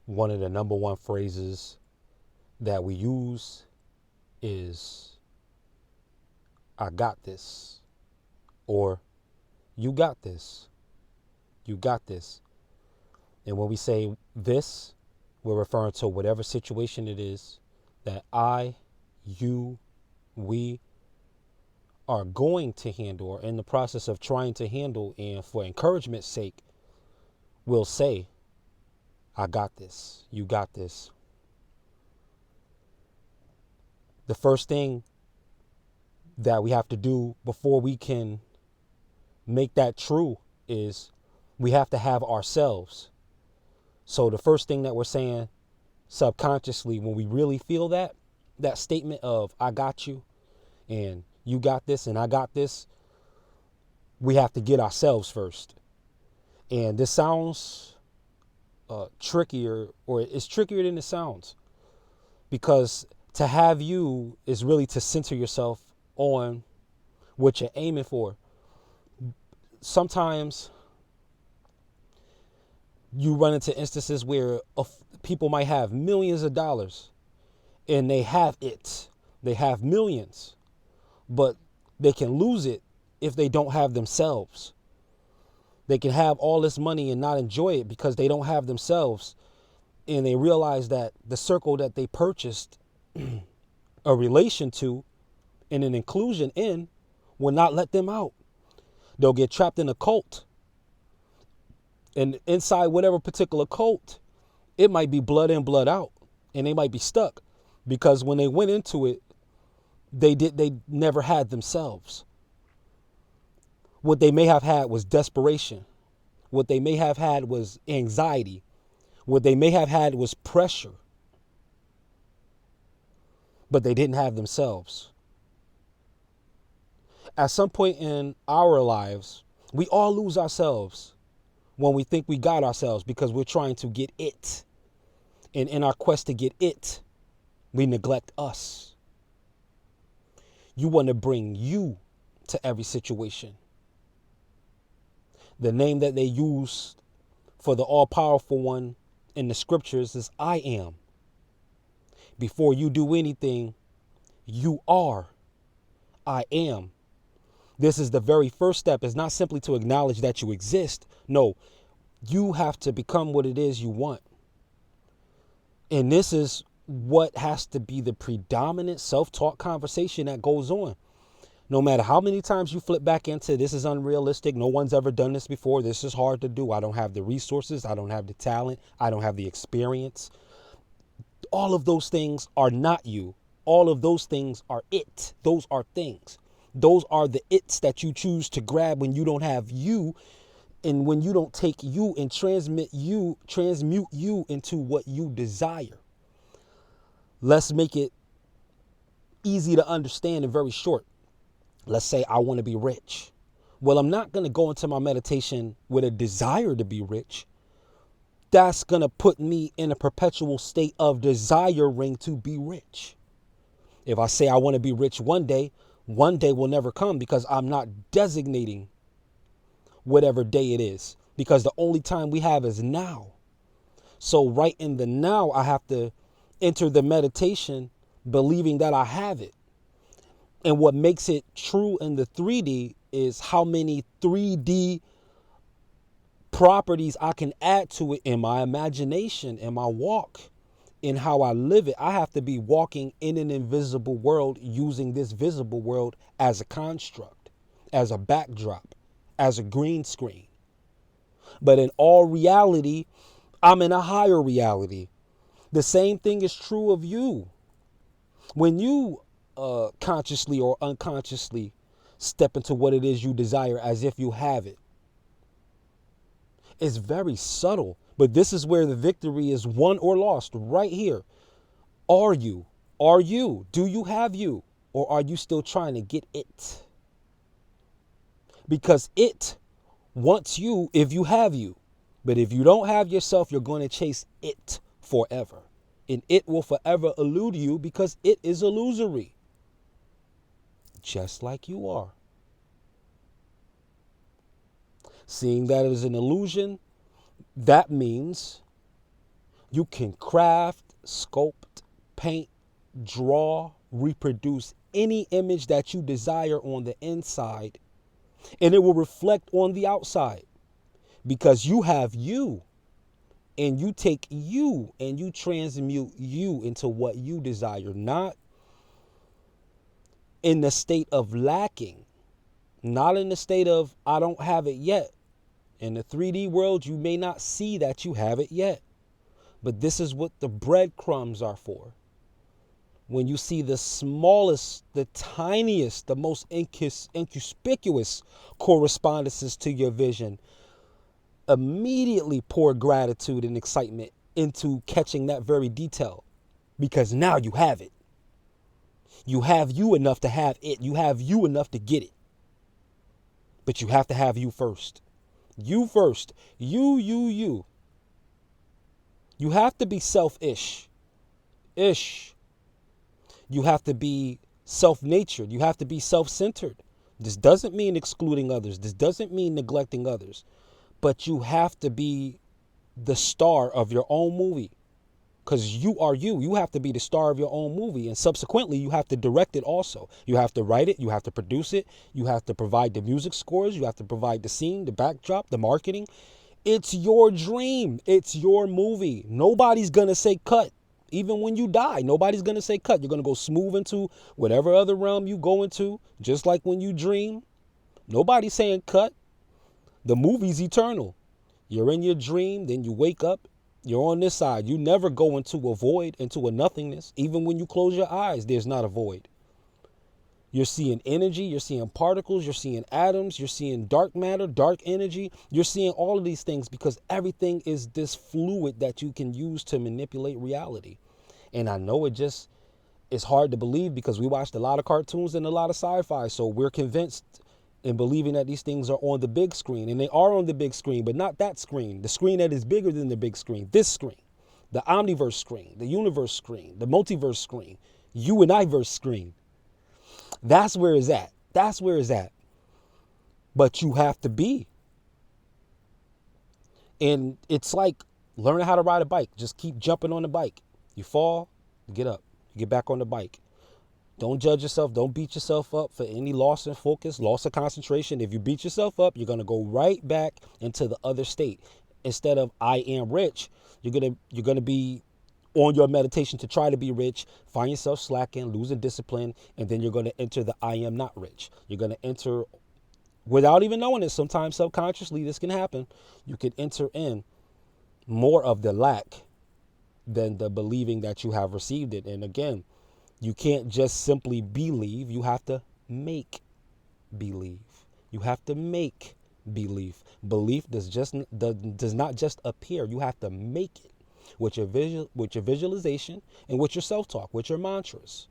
one of the number one phrases that we use is I got this, or you got this, you got this. And when we say this, we're referring to whatever situation it is that I, you, we are going to handle or in the process of trying to handle. And for encouragement's sake, we'll say, I got this, you got this. The first thing that we have to do before we can make that true is we have to have ourselves. So the first thing that we're saying subconsciously when we really feel that statement of I got you and you got this and I got this, we have to get ourselves first. And this sounds trickier, or it's trickier than it sounds, because to have you is really to center yourself on what you're aiming for. Sometimes you run into instances where people might have millions of dollars and they have it. They have millions, but they can lose it if they don't have themselves. They can have all this money and not enjoy it because they don't have themselves. And they realize that the circle that they purchased a relation to and an inclusion in will not let them out. They'll get trapped in a cult. And inside whatever particular cult, it might be blood in, blood out. And they might be stuck because when they went into it, they never had themselves. What they may have had was desperation. What they may have had was anxiety. What they may have had was pressure. But they didn't have themselves. At some point in our lives, we all lose ourselves when we think we got ourselves because we're trying to get it. And in our quest to get it, we neglect us. You want to bring you to every situation. The name that they use for the all-powerful one in the scriptures is I am. Before you do anything, you are. I am. This is the very first step. It's not simply to acknowledge that you exist. No, you have to become what it is you want. And this is what has to be the predominant self-talk conversation that goes on. No matter how many times you flip back into this is unrealistic, no one's ever done this before, this is hard to do, I don't have the resources, I don't have the talent, I don't have the experience. All of those things are not you. All of those things are it. Those are things. Those are the its that you choose to grab when you don't have you, and when you don't take you and transmute you into what you desire. Let's make it easy to understand and very short. Let's say I want to be rich. Well, I'm not going to go into my meditation with a desire to be rich. That's going to put me in a perpetual state of desiring to be rich. If I say I want to be rich one day will never come because I'm not designating whatever day it is, because the only time we have is now. So right in the now, I have to enter the meditation believing that I have it. And what makes it true in the 3D is how many 3D properties I can add to it in my imagination, in my walk, in how I live it. I have to be walking in an invisible world using this visible world as a construct, as a backdrop, as a green screen. But in all reality, I'm in a higher reality. The same thing is true of you. When you consciously or unconsciously step into what it is you desire as if you have it, it's very subtle, but this is where the victory is won or lost right here. Are you? Do you have you? Or are you still trying to get it? Because it wants you if you have you. But if you don't have yourself, you're going to chase it forever. And it will forever elude you because it is illusory. Just like you are. Seeing that as an illusion, that means You can craft, sculpt, paint, draw, reproduce any image that you desire on the inside, and it will reflect on the outside because you have you, and you take you and you transmute you into what you desire, not in the state of lacking, not in the state of I don't have it yet. In the 3D world, you may not see that you have it yet, but this is what the breadcrumbs are for. When you see the smallest, the tiniest, the most inconspicuous correspondences to your vision, immediately pour gratitude and excitement into catching that very detail, because now you have it. You have you enough to have it. You have you enough to get it. But you have to have you first. You first. You. You have to be selfish. You have to be self-natured. You have to be self-centered. This doesn't mean excluding others. This doesn't mean neglecting others. But you have to be the star of your own movie, because you are you. You have to be the star of your own movie. And subsequently, you have to direct it also. You have to write it. You have to produce it. You have to provide the music scores. You have to provide the scene, the backdrop, the marketing. It's your dream. It's your movie. Nobody's going to say cut. Even when you die, nobody's going to say cut. You're going to go smooth into whatever other realm you go into, just like when you dream. Nobody's saying cut. The movie's eternal. You're in your dream, then you wake up. You're on this side. You never go into a void, into a nothingness. Even when you close your eyes, there's not a void. You're seeing energy. You're seeing particles. You're seeing atoms. You're seeing dark matter, dark energy. You're seeing all of these things because everything is this fluid that you can use to manipulate reality. And I know it's hard to believe because we watched a lot of cartoons and a lot of sci-fi. So we're convinced and believing that these things are on the big screen, and they are on the big screen, but not that screen, the screen that is bigger than the big screen, this screen, the omniverse screen, the universe screen, the multiverse screen, you and I-verse screen. That's where it's at. That's where it's at. But you have to be. And it's like learning how to ride a bike. Just keep jumping on the bike. You fall, you get up, you get back on the bike. Don't judge yourself. Don't beat yourself up for any loss in focus, loss of concentration. If you beat yourself up, you're going to go right back into the other state. Instead of I am rich, you're going to be on your meditation to try to be rich, find yourself slacking, losing discipline, and then you're going to enter the I am not rich. You're going to enter without even knowing it. Sometimes subconsciously this can happen. You can enter in more of the lack than the believing that you have received it. And again, you can't just simply believe. You have to make believe. You have to make belief. Belief does not just appear. You have to make it with your visualization and with your self-talk, with your mantras,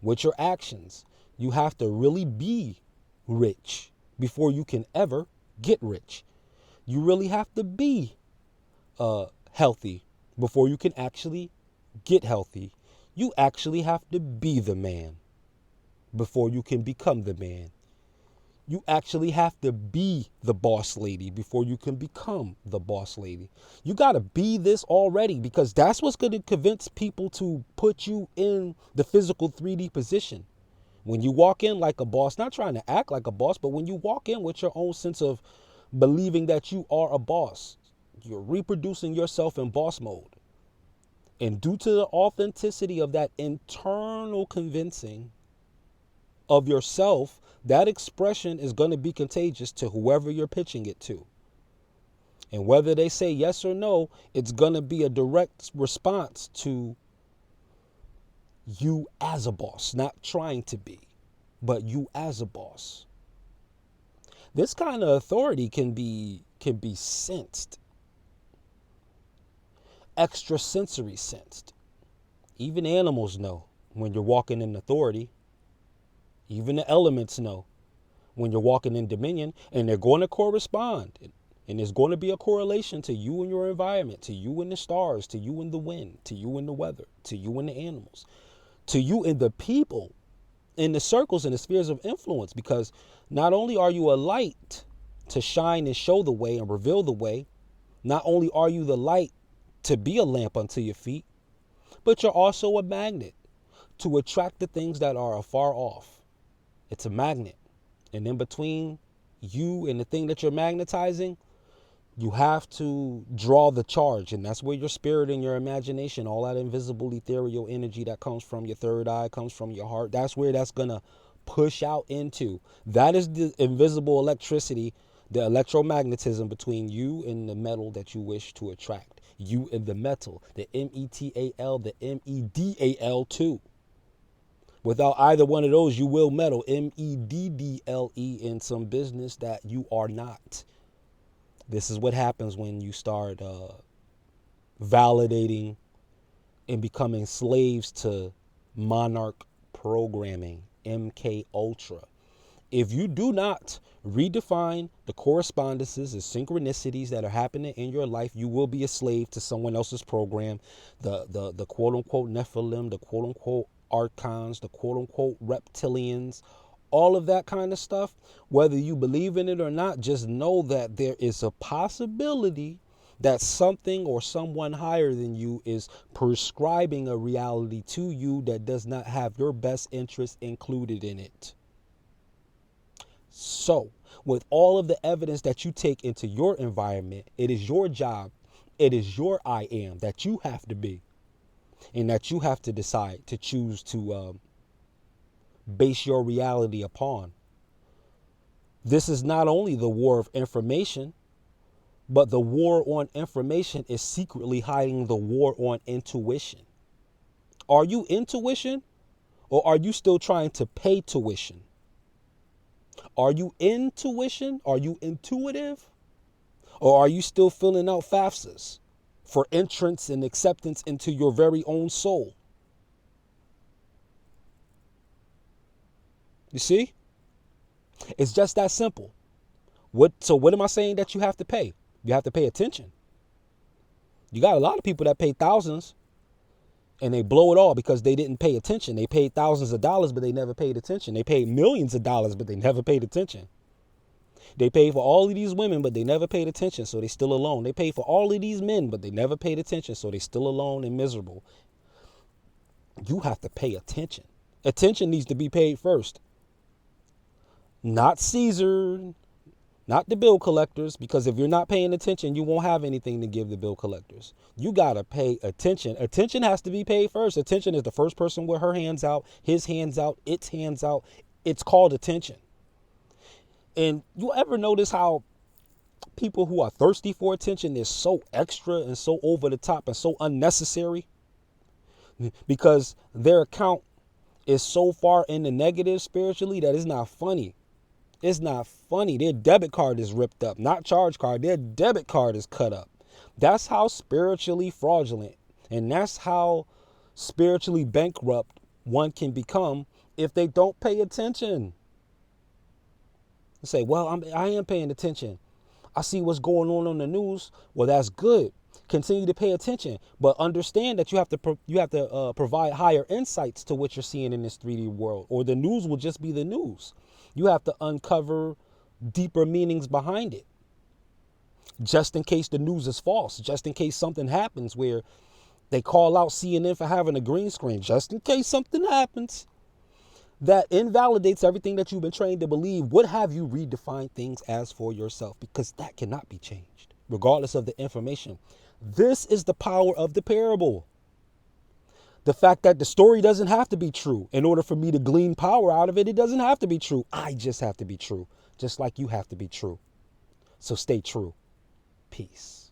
with your actions. You have to really be rich before you can ever get rich. You really have to be healthy before you can actually get healthy. You actually have to be the man before you can become the man. You actually have to be the boss lady before you can become the boss lady. You got to be this already, because that's what's going to convince people to put you in the physical 3D position. When you walk in like a boss, not trying to act like a boss, but when you walk in with your own sense of believing that you are a boss, you're reproducing yourself in boss mode. And due to the authenticity of that internal convincing of yourself, that expression is going to be contagious to whoever you're pitching it to. And whether they say yes or no, it's going to be a direct response to you as a boss, not trying to be, but you as a boss. This kind of authority can be sensed. Extrasensory sensed. Even animals know when you're walking in authority. Even the elements know when you're walking in dominion, and they're going to correspond. And there's going to be a correlation to you and your environment, to you and the stars, to you and the wind, to you and the weather, to you and the animals, to you and the people in the circles and the spheres of influence. Because not only are you a light to shine and show the way and reveal the way, not only are you the light to be a lamp unto your feet, but you're also a magnet to attract the things that are afar off. It's a magnet. And in between you and the thing that you're magnetizing, you have to draw the charge. And that's where your spirit and your imagination, all that invisible ethereal energy that comes from your third eye, comes from your heart, that's where that's going to push out into. That is the invisible electricity, the electromagnetism between you and the metal that you wish to attract. You and the metal, the metal, the medal too. Without either one of those, you will meddle, meddle, in some business that you are not. This is what happens when you start validating and becoming slaves to monarch programming, MK Ultra. If you do not redefine the correspondences and synchronicities that are happening in your life, you will be a slave to someone else's program, the quote unquote Nephilim, the quote unquote archons, the quote unquote reptilians, all of that kind of stuff. Whether you believe in it or not, just know that there is a possibility that something or someone higher than you is prescribing a reality to you that does not have your best interest included in it. So, with all of the evidence that you take into your environment, it is your job, it is your I am that you have to be, and that you have to decide to choose to base your reality upon. This is not only the war of information, but the war on information is secretly hiding the war on intuition. Are you intuition, or are you still trying to pay tuition? Are you intuition? Are you intuitive? Or are you still filling out FAFSAs for entrance and acceptance into your very own soul? You see? It's just that simple. So what am I saying that you have to pay? You have to pay attention. You got a lot of people that pay thousands and they blow it all because they didn't pay attention. They paid thousands of dollars, but they never paid attention. They paid millions of dollars, but they never paid attention. They paid for all of these women, but they never paid attention, so they still alone. They paid for all of these men, but they never paid attention, so they still alone and miserable. You have to pay attention. Attention needs to be paid first. Not Caesar, not the bill collectors, because if you're not paying attention, you won't have anything to give the bill collectors. You got to pay attention. Attention has to be paid first. Attention is the first person with her hands out, his hands out, its hands out. It's called attention. And you ever notice how people who are thirsty for attention is so extra and so over the top and so unnecessary? Because their account is so far in the negative spiritually that it's not funny. It's not funny. Their debit card is ripped up, not charge card. Their debit card is cut up. That's how spiritually fraudulent, and that's how spiritually bankrupt one can become if they don't pay attention. You say, well, I am paying attention. I see what's going on the news. Well, that's good. Continue to pay attention, but understand that you have to provide higher insights to what you're seeing in this 3D world, or the news will just be the news. You have to uncover deeper meanings behind it, just in case the news is false, just in case something happens where they call out CNN for having a green screen, just in case something happens that invalidates everything that you've been trained to believe. What have you redefined things as for yourself? Because that cannot be changed, regardless of the information. This is the power of the parable. The fact that the story doesn't have to be true. In order for me to glean power out of it, it doesn't have to be true. I just have to be true, just like you have to be true. So stay true. Peace.